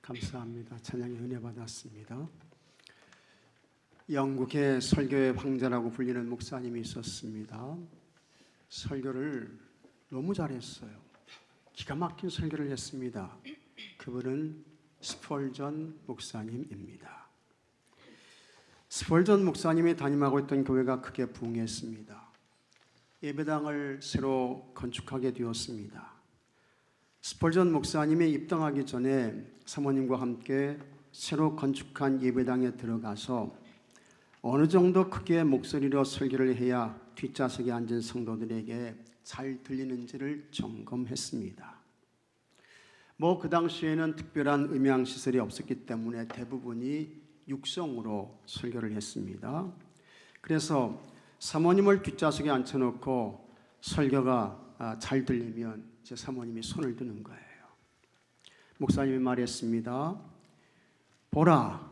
감사합니다. 찬양의 은혜 받았습니다. 영국의 설교의 황제라고 불리는 목사님이 있었습니다. 설교를 너무 잘했어요. 기가 막힌 설교를 했습니다. 그분은 스펄전 목사님입니다. 스펄전 목사님이 담임하고 있던 교회가 크게 부흥했습니다. 예배당을 새로 건축하게 되었습니다. 스펄전 목사님이 입당하기 전에 사모님과 함께 새로 건축한 예배당에 들어가서 어느 정도 크기의 목소리로 설교를 해야 뒷좌석에 앉은 성도들에게 잘 들리는지를 점검했습니다. 그 당시에는 특별한 음향시설이 없었기 때문에 대부분이 육성으로 설교를 했습니다. 그래서 사모님을 뒷좌석에 앉혀놓고 설교가 잘 들리면 제 사모님이 손을 드는 거예요. 목사님이 말했습니다. 보라,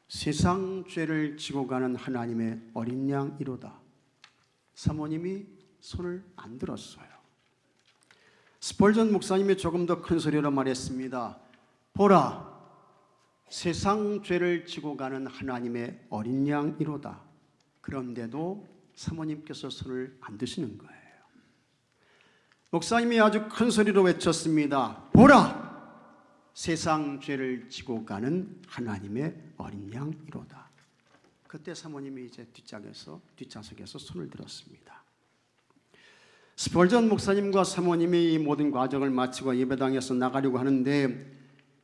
세상 죄를 지고 가는 하나님의 어린 양이로다. 사모님이 손을 안 들었어요. 스펄전 목사님이 조금 더 큰 소리로 말했습니다. 보라, 세상 죄를 지고 가는 하나님의 어린 양이로다. 그런데도 사모님께서 손을 안 드시는 거예요. 목사님이 아주 큰 소리로 외쳤습니다. 보라! 세상 죄를 지고 가는 하나님의 어린 양이로다. 그때 사모님이 이제 뒷좌석에서 손을 들었습니다. 스펄전 목사님과 사모님이 이 모든 과정을 마치고 예배당에서 나가려고 하는데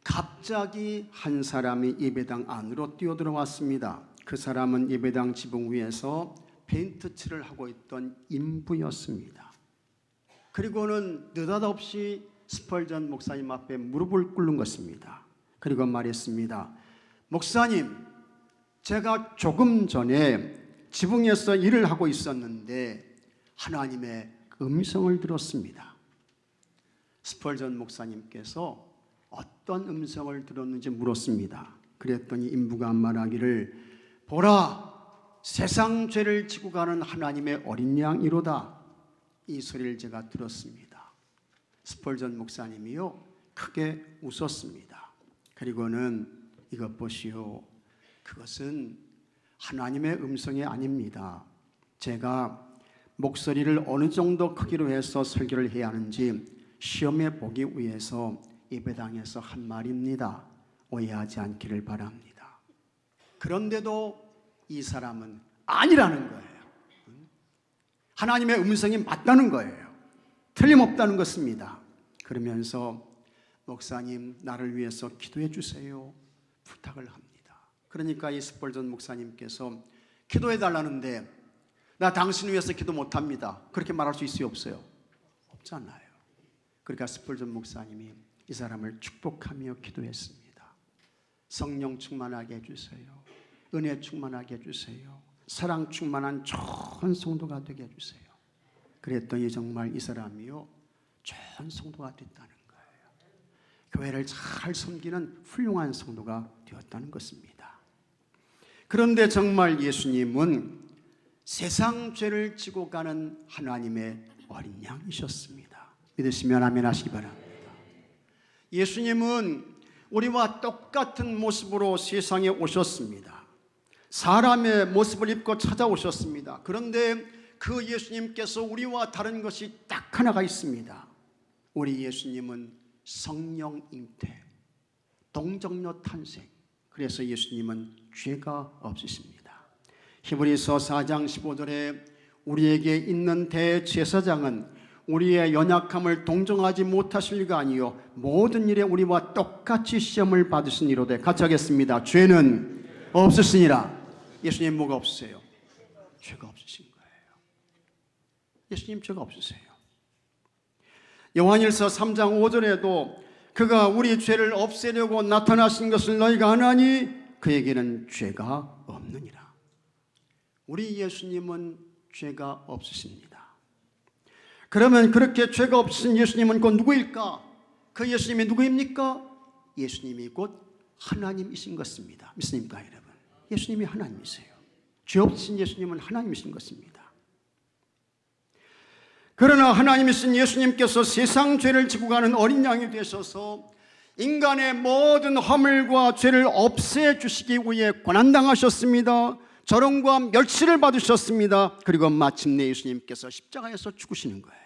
갑자기 한 사람이 예배당 안으로 뛰어들어왔습니다. 그 사람은 예배당 지붕 위에서 페인트 칠을 하고 있던 인부였습니다. 그리고는 느닷없이 스펄전 목사님 앞에 무릎을 꿇는 것입니다. 그리고 말했습니다. 목사님, 제가 조금 전에 지붕에서 일을 하고 있었는데 하나님의 음성을 들었습니다. 스펄전 목사님께서 어떤 음성을 들었는지 물었습니다. 그랬더니 인부가 말하기를 보라, 세상 죄를 지고 가는 하나님의 어린 양이로다. 이 소리를 제가 들었습니다. 스펄전 목사님이요 크게 웃었습니다. 그리고는 이것 보시오, 그것은 하나님의 음성이 아닙니다. 제가 목소리를 어느 정도 크기로 해서 설교를 해야 하는지 시험해 보기 위해서 예배당에서 한 말입니다. 오해하지 않기를 바랍니다. 그런데도 이 사람은 아니라는 거예요. 하나님의 음성이 맞다는 거예요. 틀림없다는 것입니다. 그러면서 목사님, 나를 위해서 기도해 주세요. 부탁을 합니다. 그러니까 이 스펄전 목사님께서 기도해 달라는데 나 당신 위해서 기도 못합니다. 그렇게 말할 수 있어요, 없어요? 없잖아요. 그러니까 스펄전 목사님이 이 사람을 축복하며 기도했습니다. 성령 충만하게 해주세요. 은혜 충만하게 해주세요. 사랑 충만한 좋은 성도가 되게 해주세요. 그랬더니 정말 이 사람이요 좋은 성도가 됐다는 거예요. 교회를 잘 섬기는 훌륭한 성도가 되었다는 것입니다. 그런데 정말 예수님은 세상 죄를 지고 가는 하나님의 어린 양이셨습니다. 믿으시면 아멘 하시기 바랍니다. 예수님은 우리와 똑같은 모습으로 세상에 오셨습니다. 사람의 모습을 입고 찾아오셨습니다. 그런데 그 예수님께서 우리와 다른 것이 딱 하나가 있습니다. 우리 예수님은 성령 잉태, 동정녀 탄생. 그래서 예수님은 죄가 없으십니다. 히브리서 4장 15절에 우리에게 있는 대제사장은 우리의 연약함을 동정하지 못하실가 아니요 모든 일에 우리와 똑같이 시험을 받으신 이로되 같이 하겠습니다. 죄는 없으시니라. 예수님 뭐가 없으세요? 죄가 없으신 거예요. 예수님 죄가 없으세요. 요한일서 3장 5절에도 그가 우리 죄를 없애려고 나타나신 것을 너희가 아나니 그에게는 죄가 없느니라. 우리 예수님은 죄가 없으십니다. 그러면 그렇게 죄가 없으신 예수님은 곧 누구일까? 그 예수님이 누구입니까? 예수님이 곧 하나님이신 것입니다. 믿습니까 여러분? 예수님이 하나님이세요. 죄 없으신 예수님은 하나님이신 것입니다. 그러나 하나님이신 예수님께서 세상 죄를 지고 가는 어린 양이 되셔서 인간의 모든 허물과 죄를 없애주시기 위해 고난당하셨습니다. 저롱과 멸치를 받으셨습니다. 그리고 마침내 예수님께서 십자가에서 죽으시는 거예요.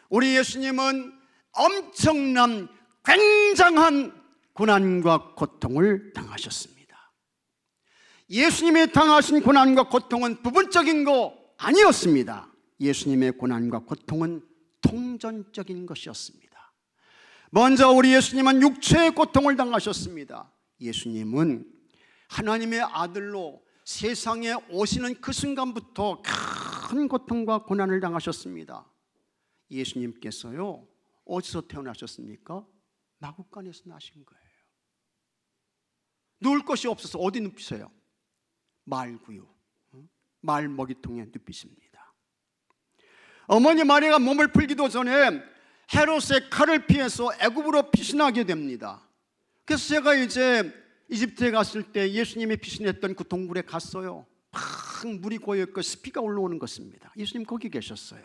우리 예수님은 엄청난 굉장한 고난과 고통을 당하셨습니다. 예수님이 당하신 고난과 고통은 부분적인 거 아니었습니다. 예수님의 고난과 고통은 통전적인 것이었습니다. 먼저 우리 예수님은 육체의 고통을 당하셨습니다. 예수님은 하나님의 아들로 세상에 오시는 그 순간부터 큰 고통과 고난을 당하셨습니다. 예수님께서요, 어디서 태어나셨습니까? 마구간에서 나신 거예요. 누울 것이 없어서 어디 눕히세요? 말구유, 말 먹이통에 눕히십니다. 어머니 마리아가 몸을 풀기도 전에 헤롯의 칼을 피해서 애굽으로 피신하게 됩니다. 그래서 제가 이제 이집트에 갔을 때 예수님이 피신했던 그 동굴에 갔어요. 막 물이 고여있고 습기가 올라오는 것입니다. 예수님 거기 계셨어요.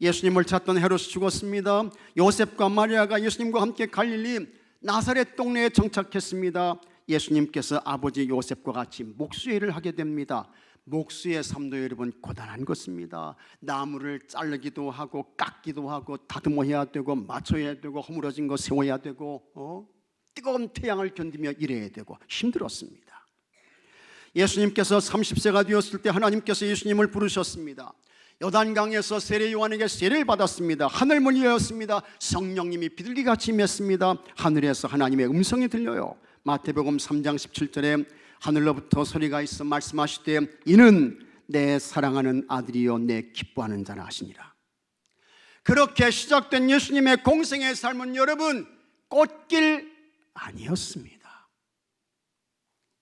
예수님을 찾던 헤롯이 죽었습니다. 요셉과 마리아가 예수님과 함께 갈릴리 나사렛 동네에 정착했습니다. 예수님께서 아버지 요셉과 같이 목수일을 하게 됩니다. 목수의 삶도 여러분 고단한 것입니다. 나무를 자르기도 하고 깎기도 하고 다듬어야 되고 맞춰야 되고 허물어진 거 세워야 되고 뜨거운 태양을 견디며 일해야 되고 힘들었습니다. 예수님께서 30세가 되었을 때 하나님께서 예수님을 부르셨습니다. 요단강에서 세례 요한에게 세례를 받았습니다. 하늘문이 열렸습니다. 성령님이 비둘기같이 임했습니다. 하늘에서 하나님의 음성이 들려요. 마태복음 3장 17절에 하늘로부터 소리가 있어 말씀하시되 이는 내 사랑하는 아들이요 내 기뻐하는 자라 하시니라. 그렇게 시작된 예수님의 공생의 삶은 여러분 꽃길 아니었습니다.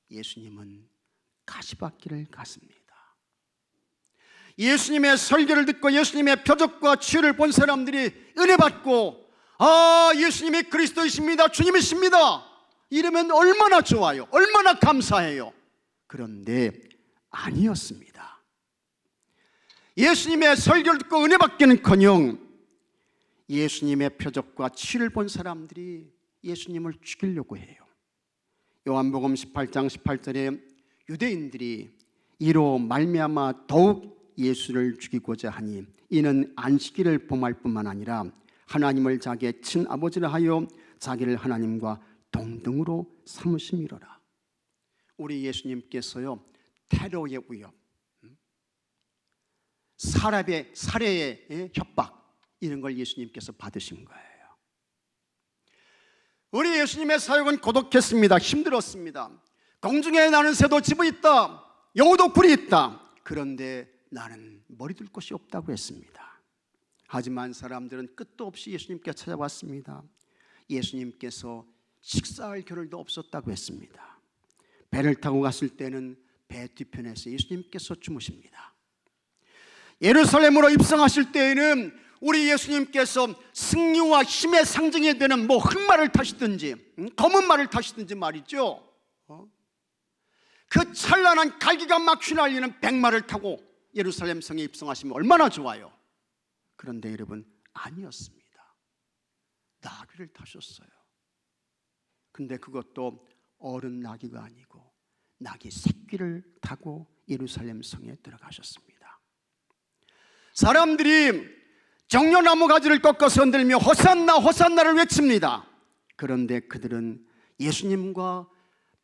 예수님은 가시밭길을 갔습니다. 예수님의 설교를 듣고 예수님의 표적과 치유를 본 사람들이 은혜 받고 예수님이 그리스도이십니다, 주님이십니다 이러면 얼마나 좋아요, 얼마나 감사해요. 그런데 아니었습니다. 예수님의 설교를 듣고 은혜 받기는커녕 예수님의 표적과 치유를 본 사람들이 예수님을 죽이려고 해요. 요한복음 18장 18절에 유대인들이 이로 말미암아 더욱 예수를 죽이고자 하니 이는 안식일을 범할 뿐만 아니라 하나님을 자기의 친아버지라 하여 자기를 하나님과 동등으로 삼으심이로라. 우리 예수님께서요 테러의 위협, 살해의 협박 이런 걸 예수님께서 받으신 거예요. 우리 예수님의 사역은 고독했습니다. 힘들었습니다. 공중에 나는 새도 집이 있다, 여우도 굴이 있다. 그런데 나는 머리 둘 곳이 없다고 했습니다. 하지만 사람들은 끝도 없이 예수님께 찾아왔습니다. 예수님께서 식사할 겨를도 없었다고 했습니다. 배를 타고 갔을 때는 배 뒤편에서 예수님께서 주무십니다. 예루살렘으로 입성하실 때에는 우리 예수님께서 승리와 힘의 상징이 되는 흑말을 타시든지 검은 말을 타시든지 말이죠, 그 찬란한 갈기가 막 휘날리는 백마를 타고 예루살렘 성에 입성하시면 얼마나 좋아요. 그런데 여러분 아니었습니다. 나귀를 타셨어요. 근데 그것도 어른 나귀가 아니고 나귀 새끼를 타고 예루살렘 성에 들어가셨습니다. 사람들이 정려나무 가지를 꺾어서 흔들며 호산나 호산나를 외칩니다. 그런데 그들은 예수님과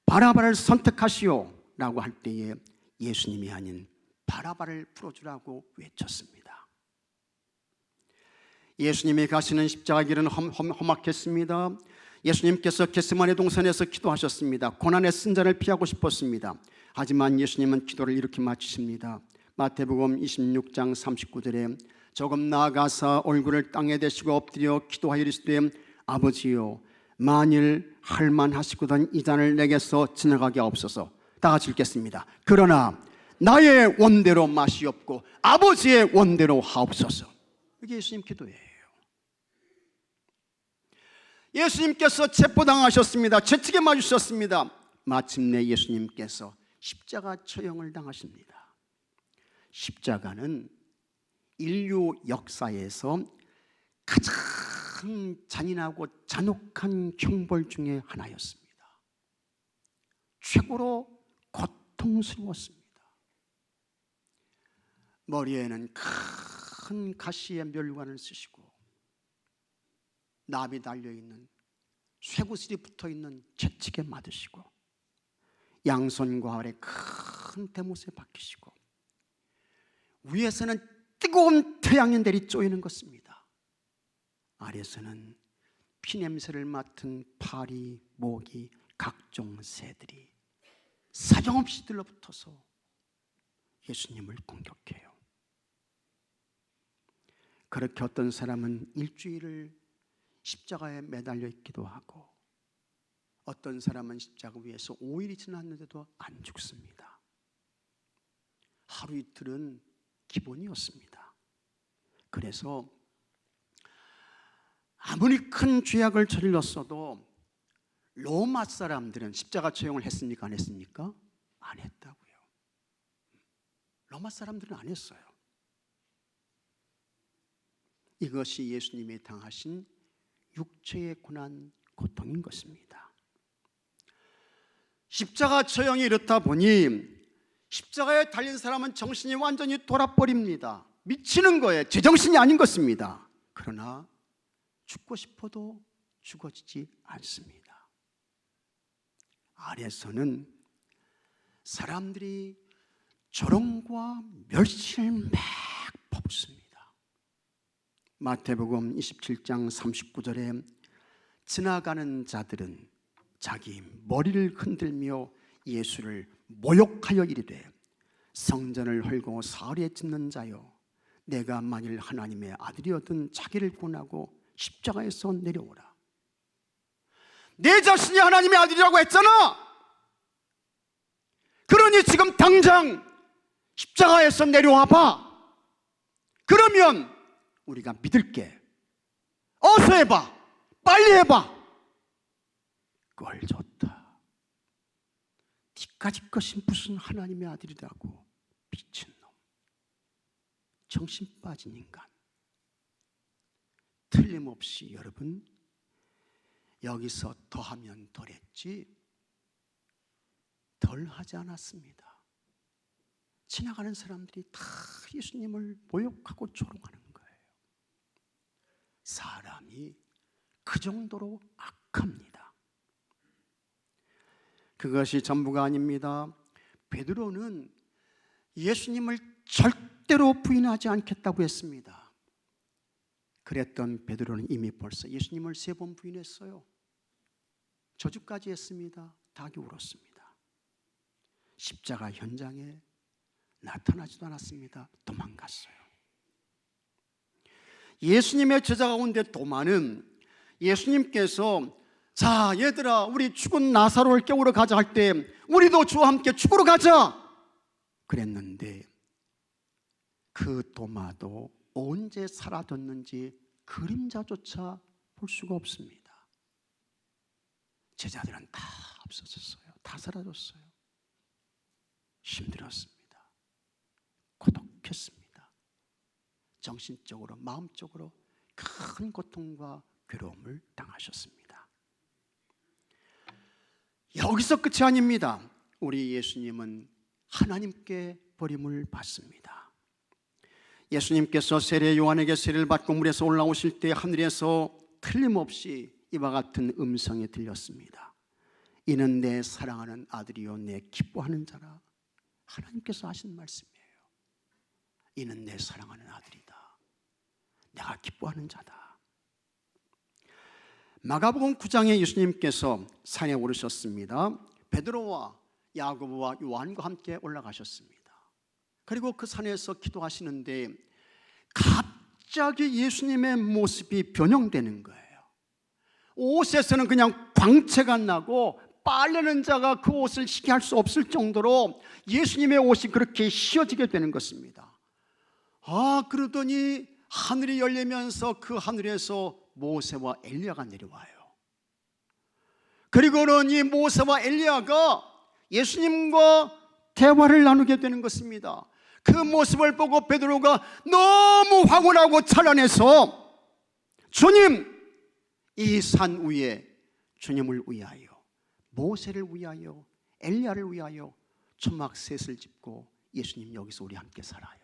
바라바를 선택하시오 라고 할 때에 예수님이 아닌 바라바를 풀어주라고 외쳤습니다. 예수님이 가시는 십자가 길은 험악했습니다. 예수님께서 겟세마네 동산에서 기도하셨습니다. 고난의 쓴자를 피하고 싶었습니다. 하지만 예수님은 기도를 이렇게 마치십니다. 마태복음 26장 39절에 조금 나아가사 얼굴을 땅에 대시고 엎드려 기도하여 이르시되 아버지여 만일 할만하시거든 이 잔을 내게서 지나가게 하옵소서. 다 같이 읽겠습니다. 그러나 나의 원대로 마시옵고 아버지의 원대로 하옵소서. 이게 예수님 기도예요. 예수님께서 체포당하셨습니다. 채찍에 맞으셨습니다. 마침내 예수님께서 십자가 처형을 당하십니다. 십자가는 인류 역사에서 가장 가장 잔인하고 잔혹한 형벌 중에 하나였습니다. 최고로 고통스러웠습니다. 머리에는 큰 가시의 멸관을 쓰시고 납이 달려있는 쇠구슬이 붙어있는 채찍에 맞으시고 양손과 아래 큰 대못에 박히시고 위에서는 뜨거운 태양이 내리 쪼이는 것입니다. 아래에서는 피냄새를 맡은 파리, 모기, 각종 새들이 사정없이 들러붙어서 예수님을 공격해요. 그렇게 어떤 사람은 일주일을 십자가에 매달려 있기도 하고 어떤 사람은 십자가 위에서 5일이 지났는데도 안 죽습니다. 하루 이틀은 기본이었습니다. 그래서 아무리 큰 죄악을 저질렀어도 로마 사람들은 십자가 처형을 했습니까? 안 했습니까? 안 했다고요. 로마 사람들은 안 했어요. 이것이 예수님이 당하신 육체의 고난, 고통인 것입니다. 십자가 처형이 이렇다 보니 십자가에 달린 사람은 정신이 완전히 돌아버립니다. 미치는 거예요. 제정신이 아닌 것입니다. 그러나 죽고 싶어도 죽어지지 않습니다. 아래에서는 사람들이 조롱과 멸시를 막 퍼붓습니다. 마태복음 27장 39절에 지나가는 자들은 자기 머리를 흔들며 예수를 모욕하여 이르되 성전을 헐고 사흘에 짓는 자여 내가 만일 하나님의 아들이었든 자기를 구원하고 십자가에서 내려오라. 내 자신이 하나님의 아들이라고 했잖아. 그러니 지금 당장 십자가에서 내려와 봐. 그러면 우리가 믿을게. 어서 해봐. 빨리 해봐. 꼴 좋다. 니까짓 것이 무슨 하나님의 아들이라고. 미친놈. 정신 빠진 인간. 틀림없이 여러분 여기서 더하면 덜했지 덜하지 않았습니다. 지나가는 사람들이 다 예수님을 모욕하고 조롱하는 거예요. 사람이 그 정도로 악합니다. 그것이 전부가 아닙니다. 베드로는 예수님을 절대로 부인하지 않겠다고 했습니다. 그랬던 베드로는 이미 벌써 예수님을 3번 부인했어요. 저주까지 했습니다. 닭이 울었습니다. 십자가 현장에 나타나지도 않았습니다. 도망갔어요. 예수님의 제자 가운데 도마는 예수님께서 자 얘들아 우리 죽은 나사로를 깨우러 가자 할 때 우리도 주와 함께 죽으러 가자 그랬는데 그 도마도 언제 사라졌는지 그림자조차 볼 수가 없습니다. 제자들은 다 없어졌어요. 다 사라졌어요. 힘들었습니다. 고독했습니다. 정신적으로 마음적으로 큰 고통과 괴로움을 당하셨습니다. 여기서 끝이 아닙니다. 우리 예수님은 하나님께 버림을 받습니다. 예수님께서 세례 요한에게 세례를 받고 물에서 올라오실 때 하늘에서 틀림없이 이와 같은 음성이 들렸습니다. 이는 내 사랑하는 아들이요 내 기뻐하는 자라. 하나님께서 하신 말씀이에요. 이는 내 사랑하는 아들이다. 내가 기뻐하는 자다. 마가복음 9장에 예수님께서 산에 오르셨습니다. 베드로와 야고보와 요한과 함께 올라가셨습니다. 그리고 그 산에서 기도하시는데 갑자기 예수님의 모습이 변형되는 거예요. 옷에서는 그냥 광채가 나고 빨래는 자가 그 옷을 시게 할 수 없을 정도로 예수님의 옷이 그렇게 휘어지게 되는 것입니다. 그러더니 하늘이 열리면서 그 하늘에서 모세와 엘리야가 내려와요. 그리고는 이 모세와 엘리야가 예수님과 대화를 나누게 되는 것입니다. 그 모습을 보고 베드로가 너무 황홀하고 찬란해서 주님 이 산 위에 주님을 위하여, 모세를 위하여, 엘리야를 위하여 초막셋을 짚고 예수님 여기서 우리 함께 살아요.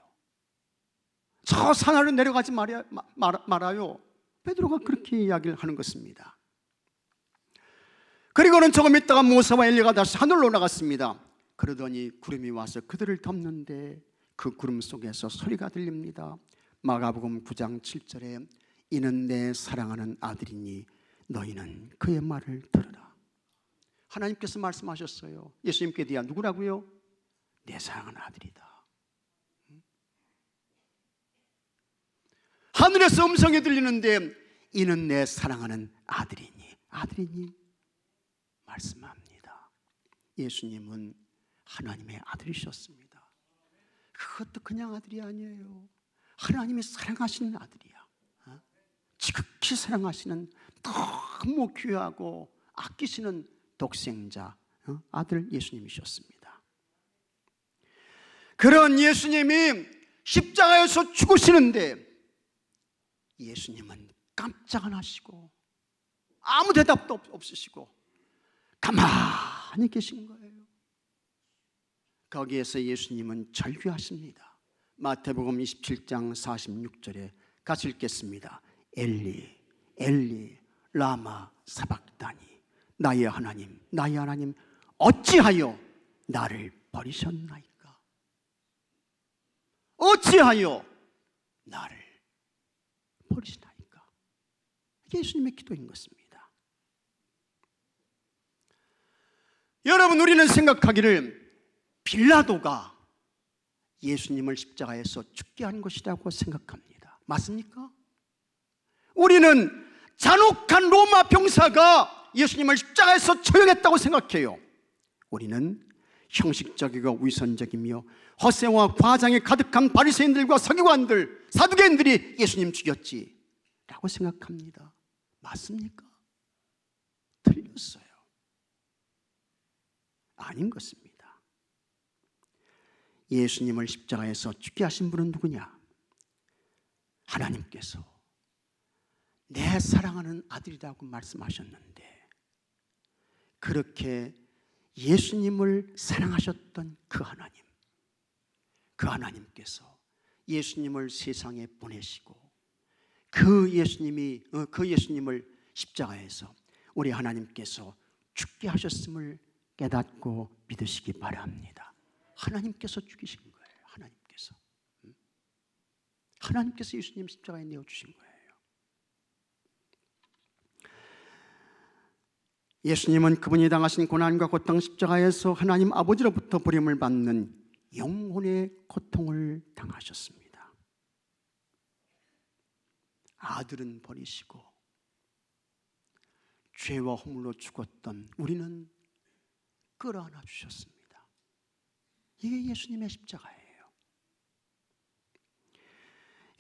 저 산 아래로 내려가지 말아요. 베드로가 그렇게 이야기를 하는 것입니다. 그리고는 조금 있다가 모세와 엘리야가 다시 하늘로 올라갔습니다. 그러더니 구름이 와서 그들을 덮는데 그 구름 속에서 소리가 들립니다. 마가복음 9장 7절에 이는 내 사랑하는 아들이니 너희는 그의 말을 들으라. 하나님께서 말씀하셨어요. 예수님께 대한 누구라고요? 내 사랑하는 아들이다. 하늘에서 음성이 들리는데 이는 내 사랑하는 아들이니, 아들이니 말씀합니다. 예수님은 하나님의 아들이셨습니다. 그것도 그냥 아들이 아니에요. 하나님이 사랑하시는 아들이야. 지극히 사랑하시는, 너무 귀하고 아끼시는 독생자 아들 예수님이셨습니다. 그런 예수님이 십자가에서 죽으시는데 예수님은 깜짝 안 하시고 아무 대답도 없으시고 가만히 계신 거예요. 거기에서 예수님은 절규하십니다. 마태복음 27장 46절에 같이 읽겠습니다. 엘리 엘리 라마 사박다니, 나의 하나님 나의 하나님 어찌하여 나를 버리셨나이까? 어찌하여 나를 버리시나이까? 예수님의 기도인 것입니다. 여러분, 우리는 생각하기를 빌라도가 예수님을 십자가에서 죽게 한 것이라고 생각합니다. 맞습니까? 우리는 잔혹한 로마 병사가 예수님을 십자가에서 처형했다고 생각해요. 우리는 형식적이고 위선적이며 허세와 과장이 가득한 바리새인들과 서기관들, 사두개인들이 예수님 죽였지 라고 생각합니다. 맞습니까? 틀렸어요. 아닌 것입니다. 예수님을 십자가에서 죽게 하신 분은 누구냐? 하나님께서 내 사랑하는 아들이라고 말씀하셨는데, 그렇게 예수님을 사랑하셨던 그 하나님, 그 하나님께서 예수님을 세상에 보내시고 그 예수님을 십자가에서 우리 하나님께서 죽게 하셨음을 깨닫고 믿으시기 바랍니다. 하나님께서 죽이신 거예요. 하나님께서 예수님 십자가에 내어주신 거예요. 예수님은 그분이 당하신 고난과 고통, 십자가에서 하나님 아버지로부터 버림을 받는 영혼의 고통을 당하셨습니다. 아들은 버리시고 죄와 허물로 죽었던 우리는 끌어안아 주셨습니다. 이게 예수님의 십자가예요.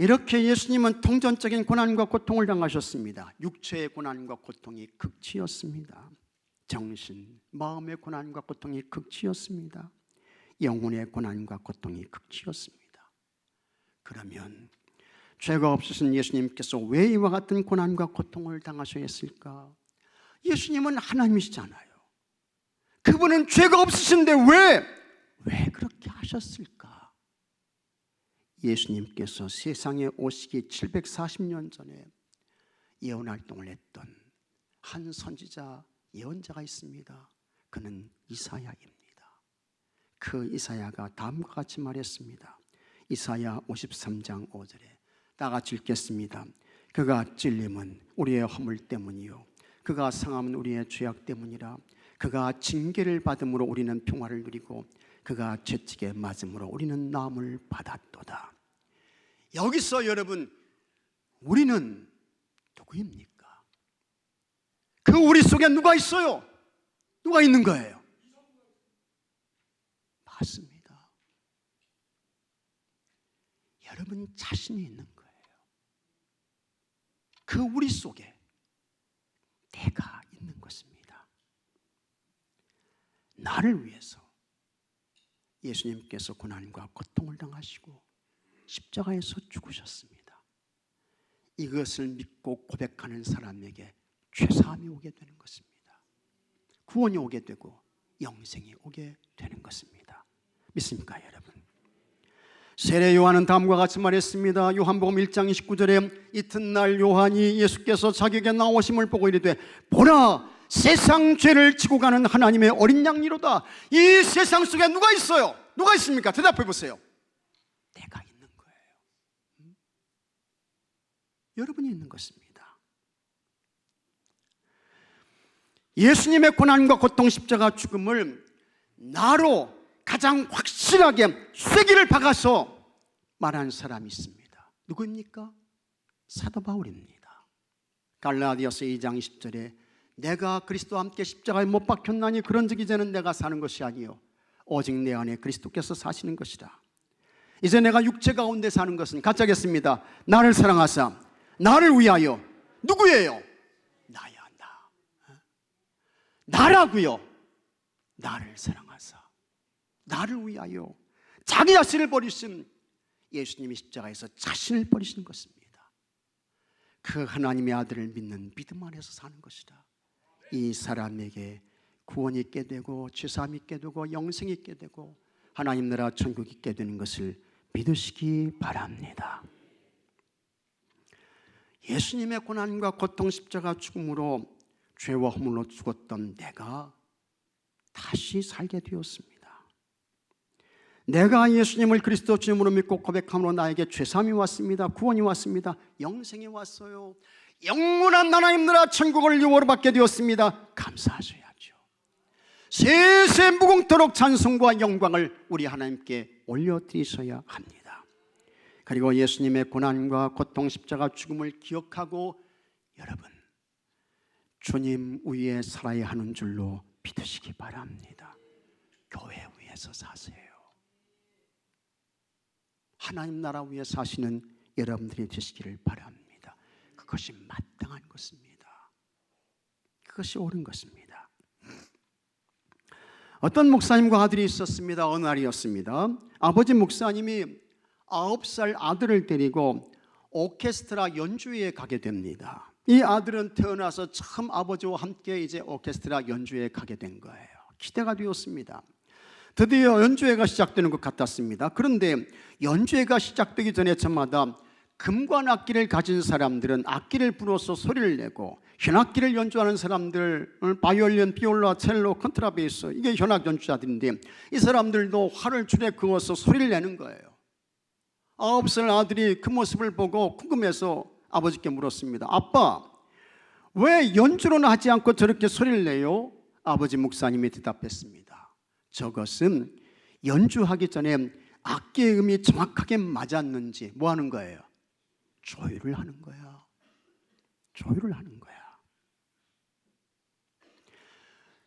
이렇게 예수님은 통전적인 고난과 고통을 당하셨습니다. 육체의 고난과 고통이 극치였습니다. 정신, 마음의 고난과 고통이 극치였습니다. 영혼의 고난과 고통이 극치였습니다. 그러면 죄가 없으신 예수님께서 왜 이와 같은 고난과 고통을 당하셔야 했을까? 예수님은 하나님이시잖아요. 그분은 죄가 없으신데 왜 그렇게 하셨을까? 예수님께서 세상에 오시기 740년 전에 예언 활동을 했던 한 선지자, 예언자가 있습니다. 그는 이사야입니다. 그 이사야가 다음과 같이 말했습니다. 이사야 53장 5절에 다 같이 읽겠습니다. 그가 찔림은 우리의 허물 때문이요 그가 상함은 우리의 죄악 때문이라. 그가 징계를 받음으로 우리는 평화를 누리고 그가 채찍에 맞음으로 우리는 나음을 받았도다. 여기서 여러분, 우리는 누구입니까? 그 우리 속에 누가 있어요? 누가 있는 거예요? 맞습니다. 여러분 자신이 있는 거예요. 그 우리 속에 내가 있는 것입니다. 나를 위해서 예수님께서 고난과 고통을 당하시고 십자가에서 죽으셨습니다. 이것을 믿고 고백하는 사람에게 죄사함이 오게 되는 것입니다. 구원이 오게 되고 영생이 오게 되는 것입니다. 믿습니까, 여러분? 세례 요한은 다음과 같이 말했습니다. 요한복음 1장 29절에 이튿날 요한이 예수께서 자기에게 나오심을 보고 이르되 보라, 세상 죄를 지고 가는 하나님의 어린 양이로다. 이 세상 속에 누가 있어요? 누가 있습니까? 대답해 보세요. 내가 있는 거예요. 여러분이 있는 것입니다. 예수님의 고난과 고통, 십자가 죽음을 나로 가장 확실하게 쐐기를 박아서 말한 사람이 있습니다. 누구입니까? 사도 바울입니다. 갈라디아서 2장 10절에 내가 그리스도와 함께 십자가에 못 박혔나니 그런즉 이제는 내가 사는 것이 아니요 오직 내 안에 그리스도께서 사시는 것이라. 이제 내가 육체 가운데 사는 것은 가짜겠습니다. 나를 사랑하사 나를 위하여. 누구예요? 나야, 나. 나라고요. 나를 사랑하사 나를 위하여 자기 자신을 버리신 예수님이 십자가에서 자신을 버리신 것입니다. 그 하나님의 아들을 믿는 믿음 안에서 사는 것이다. 이 사람에게 구원이 있게 되고 죄사함이 있게 되고 영생이 있게 되고 하나님 나라 천국이 있게 되는 것을 믿으시기 바랍니다. 예수님의 고난과 고통, 십자가 죽음으로 죄와 허물로 죽었던 내가 다시 살게 되었습니다. 내가 예수님을 그리스도 주님으로 믿고 고백함으로 나에게 죄사함이 왔습니다. 구원이 왔습니다. 영생이 왔어요. 영원한 하나님 나라 천국을 유월로 받게 되었습니다. 감사하셔야죠. 세세 무궁토록 찬송과 영광을 우리 하나님께 올려드리셔야 합니다. 그리고 예수님의 고난과 고통, 십자가 죽음을 기억하고 여러분 주님 위에 살아야 하는 줄로 믿으시기 바랍니다. 교회 위에서 사세요. 하나님 나라 위에 사시는 여러분들이 되시기를 바랍니다. 그것이 마땅한 것입니다. 그것이 옳은 것입니다. 어떤 목사님과 아들이 있었습니다. 어느 날이었습니다. 아버지 목사님이 9살 아들을 데리고 오케스트라 연주회에 가게 됩니다. 이 아들은 태어나서 처음 아버지와 함께 이제 오케스트라 연주회에 가게 된 거예요. 기대가 되었습니다. 드디어 연주회가 시작되는 것 같았습니다. 그런데 연주회가 시작되기 전에 저마다 금관 악기를 가진 사람들은 악기를 불어서 소리를 내고 현악기를 연주하는 사람들, 바이올린, 비올라, 첼로, 컨트라베이스, 이게 현악 연주자들인데 이 사람들도 활을 줄에 그어서 소리를 내는 거예요. 9살 아들이 그 모습을 보고 궁금해서 아버지께 물었습니다. 아빠, 왜 연주로는 하지 않고 저렇게 소리를 내요? 아버지 목사님이 대답했습니다. 저것은 연주하기 전에 악기의 음이 정확하게 맞았는지 뭐 하는 거예요? 조율을 하는 거야. 조율을 하는 거야.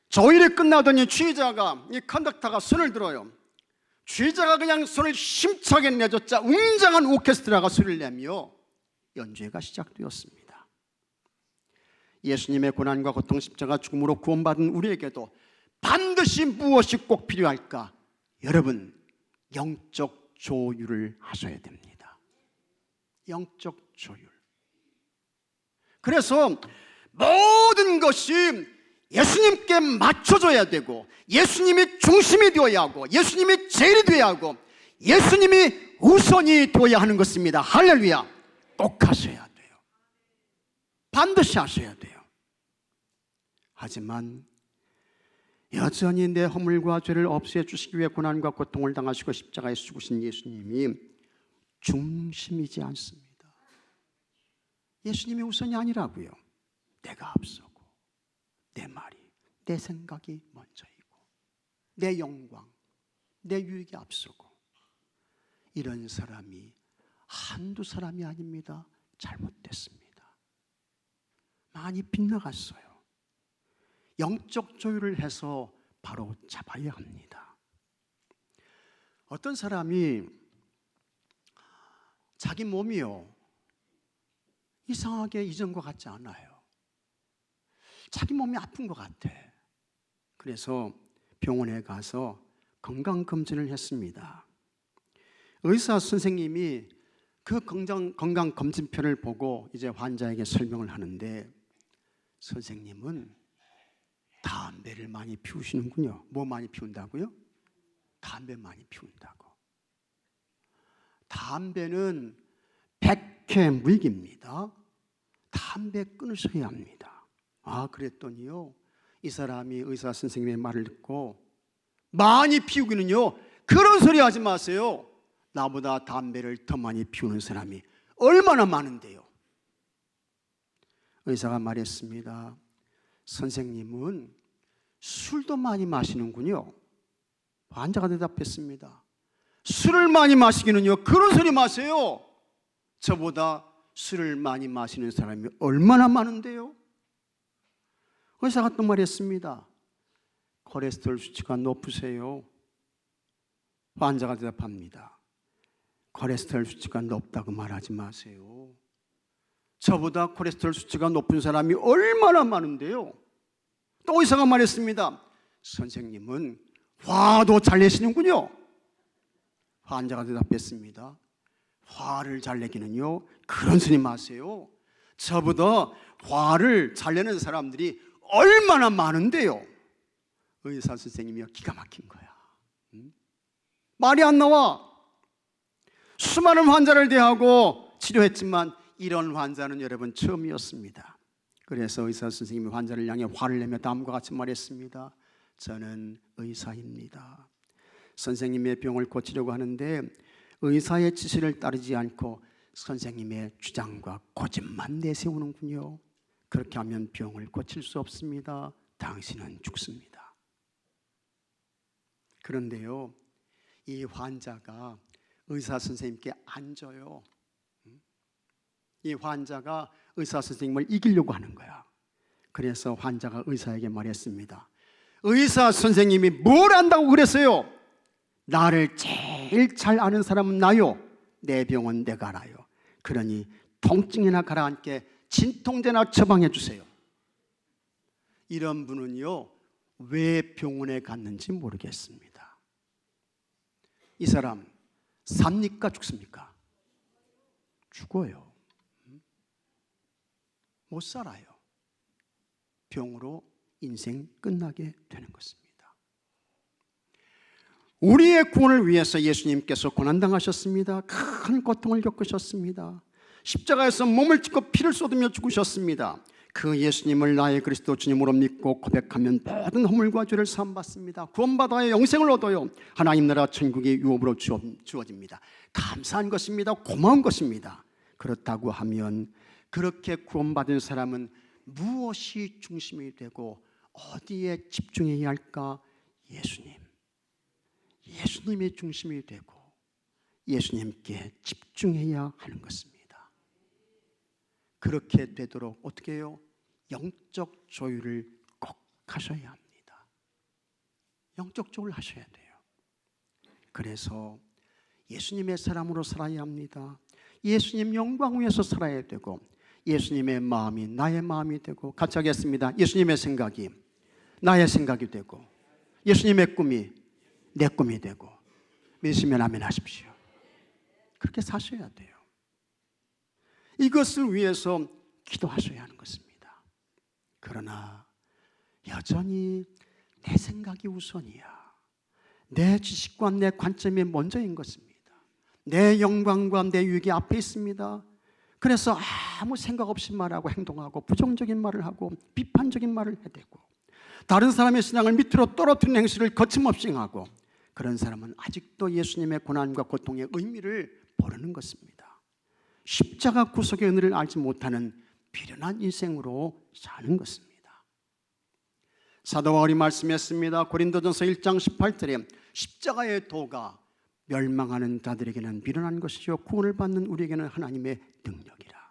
조율이 끝나더니 취자가, 이 컨덕터가 손을 들어요. 취자가 그냥 손을 힘차게 내줬자 웅장한 오케스트라가 소리를 내며 연주회가 시작되었습니다. 예수님의 고난과 고통, 십자가 죽음으로 구원받은 우리에게도 반드시 무엇이 꼭 필요할까? 여러분, 영적 조율을 하셔야 됩니다. 영적 조율. 그래서 모든 것이 예수님께 맞춰줘야 되고 예수님이 중심이 되어야 하고 예수님이 제일이 되어야 하고 예수님이 우선이 되어야 하는 것입니다. 할렐루야. 꼭 하셔야 돼요. 반드시 하셔야 돼요. 하지만 여전히 내 허물과 죄를 없애 주시기 위해 고난과 고통을 당하시고 십자가에 죽으신 예수님이 중심이지 않습니다. 예수님이 우선이 아니라고요. 내가 앞서고 내 말이, 내 생각이 먼저이고 내 영광, 내 유익이 앞서고 이런 사람이 한두 사람이 아닙니다. 잘못됐습니다. 많이 빗나갔어요. 영적 조율을 해서 바로 잡아야 합니다. 어떤 사람이 자기 몸이요 이상하게 이전과 같지 않아요. 자기 몸이 아픈 것 같아. 그래서 병원에 가서 건강검진을 했습니다. 의사 선생님이 그 건강검진표를 보고 이제 환자에게 설명을 하는데 선생님은 담배를 많이 피우시는군요. 뭐 많이 피운다고요? 담배 많이 피운다고. 담배는 백해무익입니다. 담배 끊으셔야 합니다. 그랬더니요, 이 사람이 의사 선생님의 말을 듣고 많이 피우기는요, 그런 소리 하지 마세요. 나보다 담배를 더 많이 피우는 사람이 얼마나 많은데요. 의사가 말했습니다. 선생님은 술도 많이 마시는군요. 환자가 대답했습니다. 술을 많이 마시기는요, 그런 소리 마세요. 저보다 술을 많이 마시는 사람이 얼마나 많은데요. 의사가 또 말했습니다. 콜레스테롤 수치가 높으세요. 환자가 대답합니다. 콜레스테롤 수치가 높다고 말하지 마세요. 저보다 콜레스테롤 수치가 높은 사람이 얼마나 많은데요. 또 의사가 말했습니다. 선생님은 화도 잘 내시는군요. 환자가 대답했습니다. 화를 잘 내기는요, 그런 소리 마세요. 저보다 화를 잘 내는 사람들이 얼마나 많은데요. 의사 선생님이 기가 막힌 거야. 말이 안 나와. 수많은 환자를 대하고 치료했지만 이런 환자는 여러분 처음이었습니다. 그래서 의사 선생님이 환자를 향해 화를 내며 다음과 같이 말했습니다. 저는 의사입니다. 선생님의 병을 고치려고 하는데 의사의 지시를 따르지 않고 선생님의 주장과 고집만 내세우는군요. 그렇게 하면 병을 고칠 수 없습니다. 당신은 죽습니다. 그런데요, 이 환자가 의사 선생님께 앉아요. 이 환자가 의사 선생님을 이기려고 하는 거야. 그래서 환자가 의사에게 말했습니다. 의사 선생님이 뭘 안다고 그랬어요? 나를 제일 잘 아는 사람은 나요. 내 병은 내가 알아요. 그러니 통증이나 가라앉게 진통제나 처방해 주세요. 이런 분은요, 왜 병원에 갔는지 모르겠습니다. 이 사람 삽니까 죽습니까? 죽어요. 못 살아요. 병으로 인생 끝나게 되는 것입니다. 우리의 구원을 위해서 예수님께서 고난당하셨습니다. 큰 고통을 겪으셨습니다. 십자가에서 몸을 찢고 피를 쏟으며 죽으셨습니다. 그 예수님을 나의 그리스도 주님으로 믿고 고백하면 모든 허물과 죄를 사함받습니다. 구원받아야 영생을 얻어요. 하나님 나라 천국이 유업으로 주어집니다. 감사한 것입니다. 고마운 것입니다. 그렇다고 하면 그렇게 구원받은 사람은 무엇이 중심이 되고 어디에 집중해야 할까? 예수님이 중심이 되고 예수님께 집중해야 하는 것입니다. 그렇게 되도록 어떻게 해요? 영적 조율을 꼭 하셔야 합니다. 영적 조율을 하셔야 돼요. 그래서 예수님의 사람으로 살아야 합니다. 예수님 영광 위에서 살아야 되고 예수님의 마음이 나의 마음이 되고, 같이 하겠습니다. 예수님의 생각이 나의 생각이 되고 예수님의 꿈이 내 꿈이 되고, 믿으시면 아멘 하십시오. 그렇게 사셔야 돼요. 이것을 위해서 기도하셔야 하는 것입니다. 그러나 여전히 내 생각이 우선이야. 내 지식과 내 관점이 먼저인 것입니다. 내 영광과 내 유익이 앞에 있습니다. 그래서 아무 생각 없이 말하고 행동하고 부정적인 말을 하고 비판적인 말을 해대고 다른 사람의 신앙을 밑으로 떨어뜨리는 행실을 거침없이 하고, 그런 사람은 아직도 예수님의 고난과 고통의 의미를 모르는 것입니다. 십자가 구속의 은혜를 알지 못하는 비련한 인생으로 사는 것입니다. 사도 바울이 말씀했습니다. 고린도전서 1장 18절에 십자가의 도가 멸망하는 자들에게는 미련한 것이요 구원을 받는 우리에게는 하나님의 능력이라.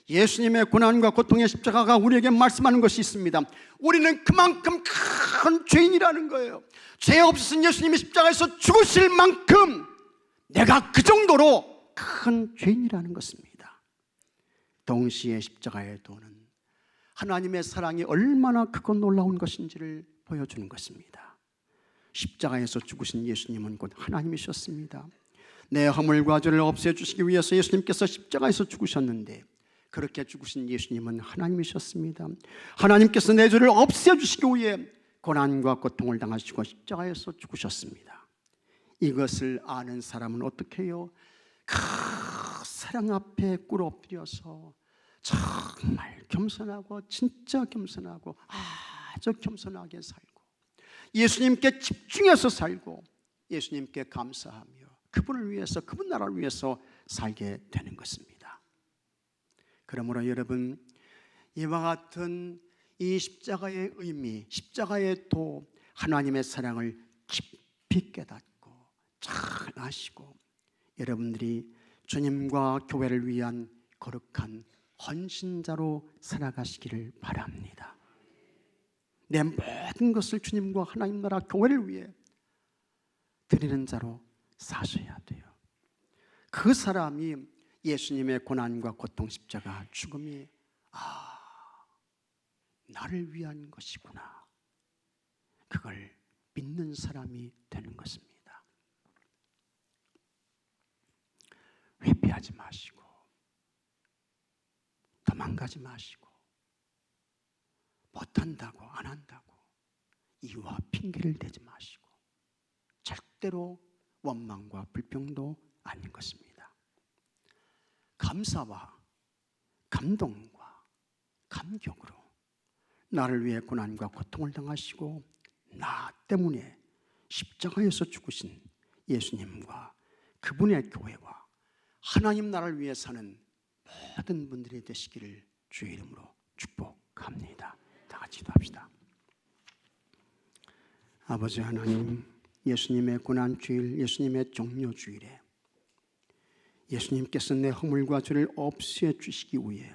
예수님의 고난과 고통의 십자가가 우리에게 말씀하는 것이 있습니다. 우리는 그만큼 큰 죄인이라는 거예요. 죄 없으신 예수님이 십자가에서 죽으실 만큼 내가 그 정도로 큰 죄인이라는 것입니다. 동시에 십자가의 도는 하나님의 사랑이 얼마나 크고 놀라운 것인지를 보여주는 것입니다. 십자가에서 죽으신 예수님은 곧 하나님이셨습니다. 내 허물과 죄를 없애주시기 위해서 예수님께서 십자가에서 죽으셨는데, 그렇게 죽으신 예수님은 하나님이셨습니다. 하나님께서 내 죄를 없애주시기 위해 고난과 고통을 당하시고 십자가에서 죽으셨습니다. 이것을 아는 사람은 어떻게 해요? 그 사랑 앞에 꿇어 엎드려서 정말 겸손하고, 진짜 겸손하고, 아주 겸손하게 살고, 예수님께 집중해서 살고, 예수님께 감사하며 그분을 위해서, 그분 나라를 위해서 살게 되는 것입니다. 그러므로 여러분, 이와 같은 이 십자가의 의미, 십자가의 도, 하나님의 사랑을 깊이 깨닫고 잘 아시고, 여러분들이 주님과 교회를 위한 거룩한 헌신자로 살아가시기를 바랍니다. 내 모든 것을 주님과 하나님 나라 교회를 위해 드리는 자로 사셔야 돼요. 그 사람이 예수님의 고난과 고통, 십자가, 죽음이 나를 위한 것이구나, 그걸 믿는 사람이 되는 것입니다. 회피하지 마시고, 도망가지 마시고, 못한다고, 안 한다고 이유와 핑계를 대지 마시고, 절대로 원망과 불평도 아닌 것입니다. 감사와 감동과 감격으로 나를 위해 고난과 고통을 당하시고 나 때문에 십자가에서 죽으신 예수님과 그분의 교회와 하나님 나라를 위해 사는 모든 분들이 되시기를 주의 이름으로 축복합니다. 다 같이 기도합시다. 아버지 하나님, 예수님의 고난주일, 예수님의 종료주일에 예수님께서 내 허물과 죄를 없애 주시기 위해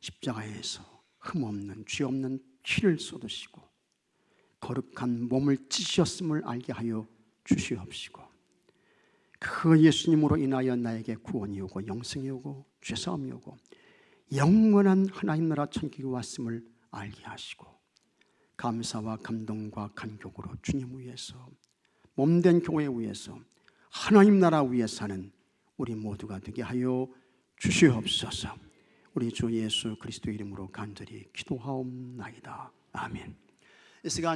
십자가에서 흠없는, 죄 없는 피를 쏟으시고 거룩한 몸을 찢으셨음을 알게 하여 주시옵시고, 그 예수님으로 인하여 나에게 구원이 오고 영생이 오고 죄사함이 오고 영원한 하나님 나라 천국이 왔음을 알게 하시고, 감사와 감동과 간격으로 주님 위해서, 몸된 교회 위해서, 하나님 나라 위에 사는 우리 모두가 되게 하여 주시옵소서. 우리 주 예수 그리스도 이름으로 간절히 기도하옵나이다. 아멘. 이 시간